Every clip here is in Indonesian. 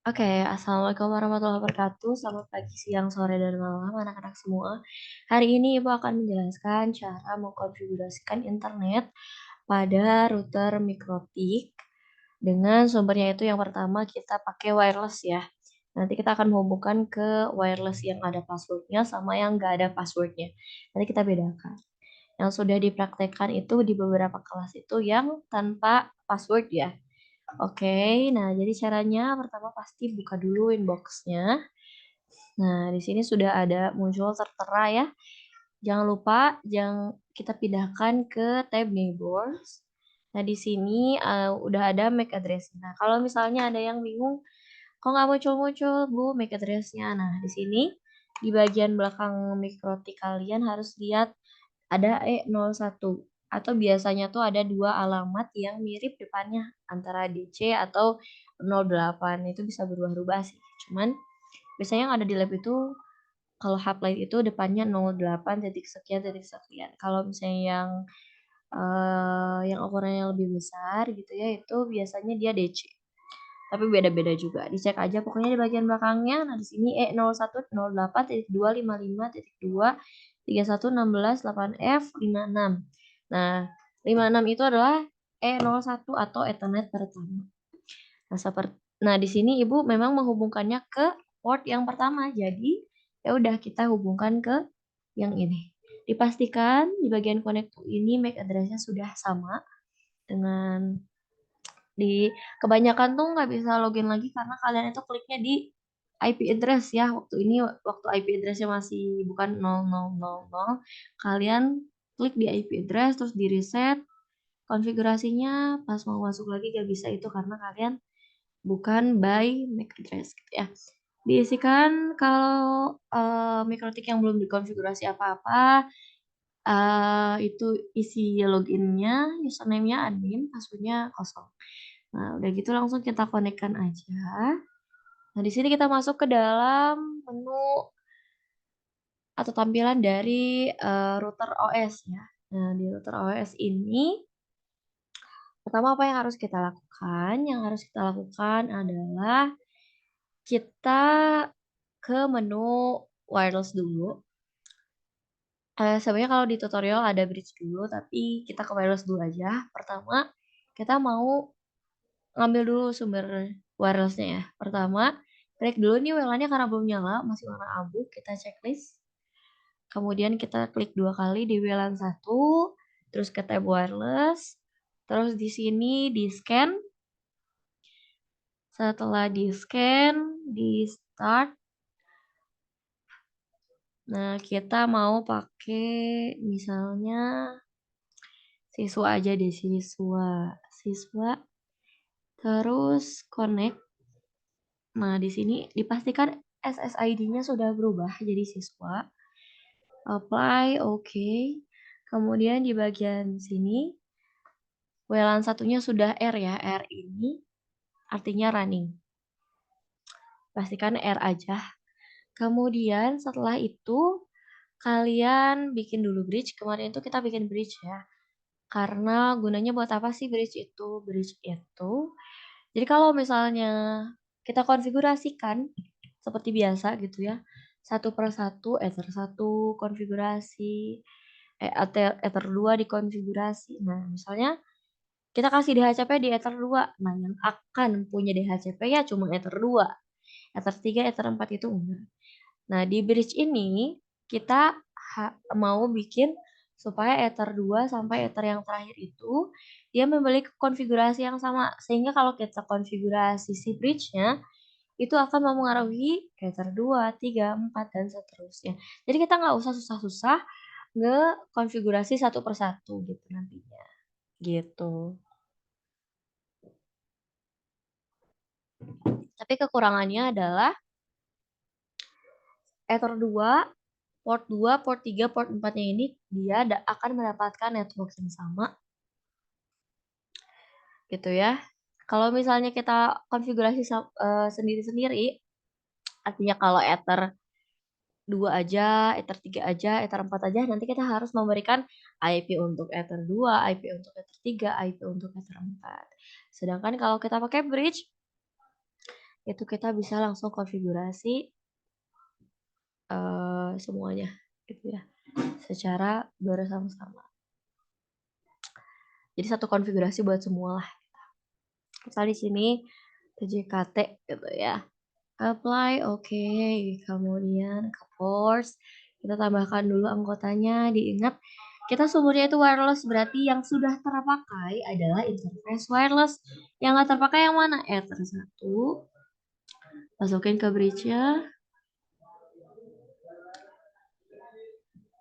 Oke, assalamualaikum warahmatullahi wabarakatuh. Selamat pagi, siang, sore, dan malam, anak-anak semua. Hari ini Ibu akan menjelaskan cara mengkonfigurasikan internet pada router mikrotik dengan sumbernya itu yang pertama kita pakai wireless ya. Nanti kita akan menghubungkan ke wireless yang ada passwordnya sama yang nggak ada passwordnya. Nanti kita bedakan. Yang sudah dipraktekkan itu di beberapa kelas itu yang tanpa password ya. Oke, nah jadi caranya pertama pasti buka dulu inbox-nya. Nah, di sini sudah ada muncul tertera ya. Jangan lupa kita pindahkan ke tab neighbors. Nah, di sini udah ada MAC address. Nah, kalau misalnya ada yang bingung, kok nggak muncul-muncul Bu MAC address-nya. Nah, di sini di bagian belakang mikrotik kalian harus lihat ada E01 atau biasanya tuh ada 2 alamat yang mirip depannya antara DC atau 08 itu bisa berubah-ubah sih. Cuman biasanya yang ada di lab itu kalau Half-Life itu depannya 08 titik sekian titik sekian. Kalau misalnya yang ukurannya lebih besar gitu ya, itu biasanya dia DC. Tapi beda-beda juga. Dicek aja pokoknya di bagian belakangnya. Nah, di sini E01.08.255.2 3116 8F56. Nah, 56 itu adalah E01 atau Ethernet pertama. Nah, nah, di sini Ibu memang menghubungkannya ke port yang pertama. Jadi, ya udah kita hubungkan ke yang ini. Dipastikan di bagian konektor ini MAC address-nya sudah sama dengan kebanyakan tuh nggak bisa login lagi karena kalian itu kliknya di IP address ya. Waktu IP address-nya masih bukan 0000, kalian klik di IP address terus di-reset konfigurasinya, pas mau masuk lagi nggak bisa itu karena kalian bukan by MAC address gitu ya. Diisikan kalau, mikrotik yang belum dikonfigurasi apa-apa, itu isi login-nya, username-nya admin, password-nya kosong. Nah, udah gitu langsung kita konekkan aja. Nah, di sini kita masuk ke dalam menu atau tampilan dari, router OS ya. Nah, di router OS ini, pertama apa yang harus kita lakukan? Yang harus kita lakukan adalah kita ke menu wireless dulu. Sebenarnya kalau di tutorial ada bridge dulu, tapi kita ke wireless dulu aja. Pertama, kita mau ngambil dulu sumber wireless-nya ya. Pertama, klik dulu nih WLAN-nya karena belum nyala, masih warna abu, kita checklist. Kemudian kita klik 2 kali di WLAN 1, terus ke tab wireless, terus di sini di-scan, setelah di-scan, di-start. Nah, kita mau pakai misalnya siswa aja deh, siswa, terus connect. Nah, di sini dipastikan SSID-nya sudah berubah jadi siswa. Apply, oke. Kemudian di bagian sini, WLAN satunya sudah R ya. R ini artinya running. Pastikan R aja. Kemudian setelah itu, kalian bikin dulu bridge. Kemarin itu kita bikin bridge ya. Karena gunanya buat apa sih bridge itu? Bridge itu, jadi kalau misalnya kita konfigurasikan seperti biasa gitu ya, satu per satu, Ether 1 konfigurasi, Ether 2 dikonfigurasi. Nah, misalnya kita kasih DHCP di Ether 2, nah yang akan punya DHCP ya cuma Ether 2, Ether 3, Ether 4 itu enggak. Nah, di bridge ini kita mau bikin supaya Ether 2 sampai Ether yang terakhir itu dia memiliki konfigurasi yang sama. Sehingga kalau kita konfigurasi si bridge-nya itu akan mempengaruhi Ether 2, 3, 4 dan seterusnya. Jadi kita nggak usah susah-susah ngekonfigurasi satu per satu gitu nantinya. Gitu. Tapi kekurangannya adalah Ether 2, port 2, port 3, port 4-nya ini dia akan mendapatkan network yang sama gitu ya. Kalau misalnya kita konfigurasi sendiri-sendiri, artinya kalau Ether 2 aja, Ether 3 aja, Ether 4 aja, nanti kita harus memberikan IP untuk Ether 2, IP untuk Ether 3, IP untuk Ether 4. Sedangkan kalau kita pakai bridge, itu kita bisa langsung konfigurasi semuanya gitu ya, secara bersama-sama. Jadi satu konfigurasi buat semua lah. Misal di sini TJKT gitu ya. Apply, oke. Kemudian ke force, kita tambahkan dulu anggotanya. Diingat, kita sumbernya itu wireless, berarti yang sudah terpakai adalah interface wireless. Yang nggak terpakai yang mana? Ether 1. Masukin ke bridge-nya.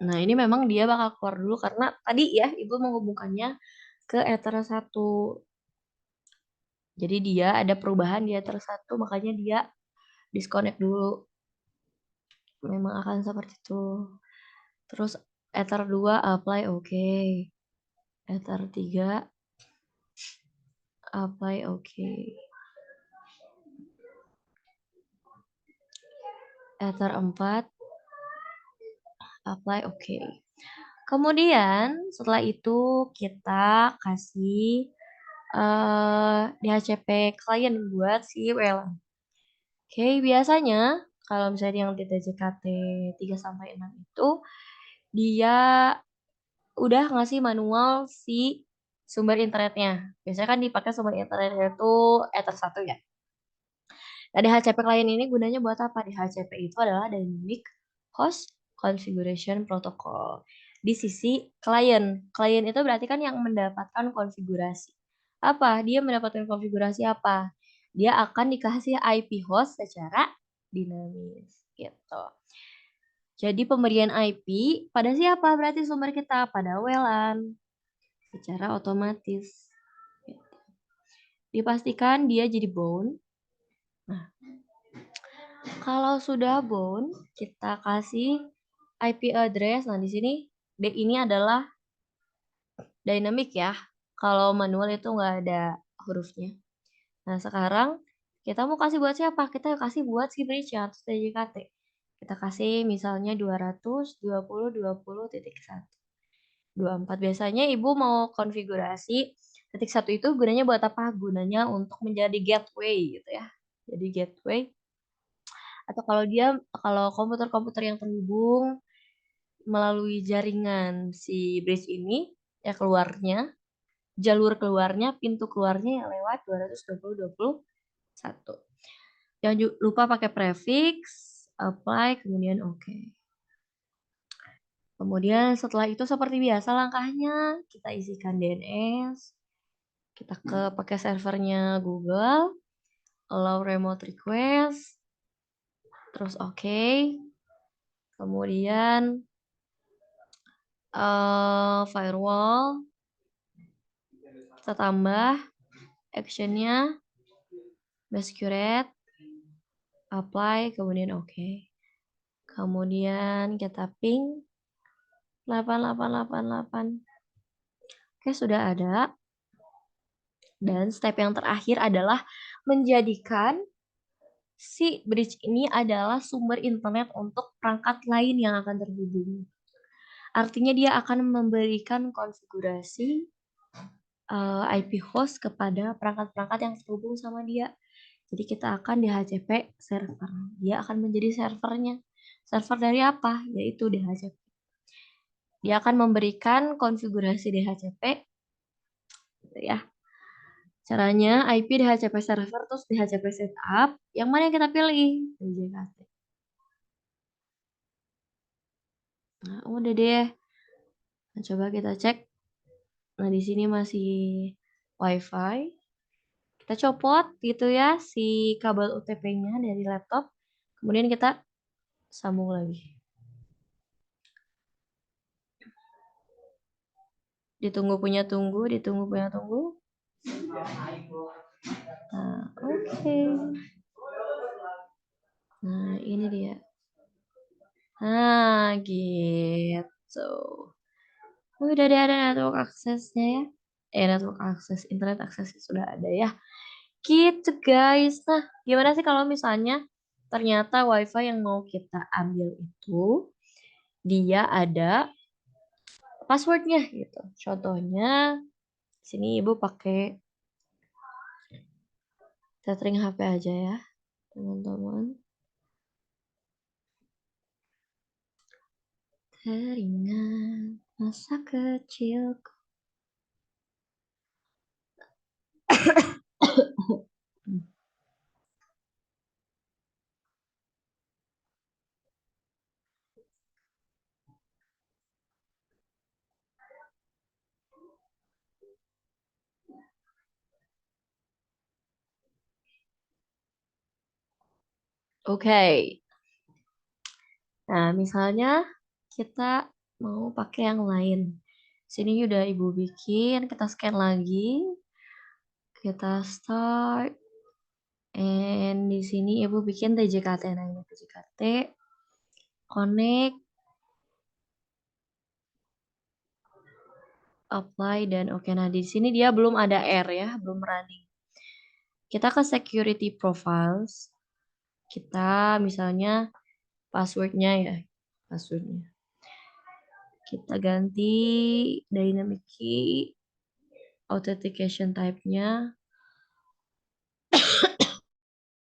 Nah, ini memang dia bakal keluar dulu karena tadi ya, Ibu menghubungkannya ke Ether 1. Jadi dia ada perubahan di Ether 1, makanya dia disconnect dulu. Memang akan seperti itu. Terus Ether 2 apply, oke. Ether 3 apply, oke. Ether 4 apply, oke. Kemudian setelah itu kita kasih DHCP client buat si WLAN. Oke, biasanya kalau misalnya yang di TJKT 3 sampai 6 itu dia udah ngasih manual si sumber internetnya. Biasanya kan dipakai sumber internetnya itu Ether 1 ya. Nah, DHCP client ini gunanya buat apa? DHCP itu adalah Dynamic Host Configuration Protocol. Di sisi klien. Klien itu berarti kan yang mendapatkan konfigurasi. Apa? Dia mendapatkan konfigurasi apa? Dia akan dikasih IP host secara dinamis. Gitu. Jadi pemberian IP pada siapa? Berarti sumber kita pada WLAN. Secara otomatis. Gitu. Dipastikan dia jadi bound. Nah, kalau sudah bound, kita kasih IP address. Nah, di sini D ini adalah dynamic ya. Kalau manual itu nggak ada hurufnya. Nah, sekarang kita mau kasih buat siapa? Kita kasih buat si bridge atau TJKT. Kita kasih misalnya 220.20.1. 24. Biasanya Ibu mau konfigurasi titik 1 itu gunanya buat apa? Gunanya untuk menjadi gateway gitu ya. Jadi gateway atau kalau komputer-komputer yang terhubung melalui jaringan si bridge ini ya keluarnya jalur keluarnya pintu keluarnya yang lewat 220.20.1. Jangan lupa pakai prefix, apply, kemudian oke. Kemudian setelah itu seperti biasa langkahnya kita isikan DNS, kita pakai servernya Google, allow remote request, terus oke. Kemudian firewall kita tambah actionnya basecurate, apply, kemudian oke. Kemudian kita ping 8888. Oke, sudah ada. Dan step yang terakhir adalah menjadikan si bridge ini adalah sumber internet untuk perangkat lain yang akan terhubung. Artinya dia akan memberikan konfigurasi IP host kepada perangkat-perangkat yang terhubung sama dia. Jadi kita akan DHCP server. Dia akan menjadi servernya. Server dari apa? Yaitu DHCP. Dia akan memberikan konfigurasi DHCP gitu ya. Caranya IP DHCP server terus DHCP setup. Yang mana yang kita pilih? DJKT. Nah, udah deh. Nah, coba kita cek. Nah, di sini masih WiFi. Kita copot gitu ya si kabel UTP-nya dari laptop. Kemudian kita sambung lagi. Ditunggu punya tunggu. Nah, oke. Nah, ini dia. Nah, gitu. Udah ada network aksesnya ya. Network akses, internet aksesnya sudah ada ya. Gitu guys. Nah, gimana sih kalau misalnya ternyata WiFi yang mau kita ambil itu dia ada passwordnya gitu. Contohnya sini Ibu pakai tethering HP aja ya. teman-teman. Teringat masa kecilku. Oke. Nah, misalnya kita mau pakai yang lain. Sini udah Ibu bikin, kita scan lagi. Kita start. And di sini Ibu bikin TJKT. Nah, ini TJKT. Connect. Apply dan oke. Nah, di sini dia belum ada R ya, belum running. Kita ke security profiles. Kita misalnya passwordnya ya, passwordnya. Kita ganti dynamic key, authentication type-nya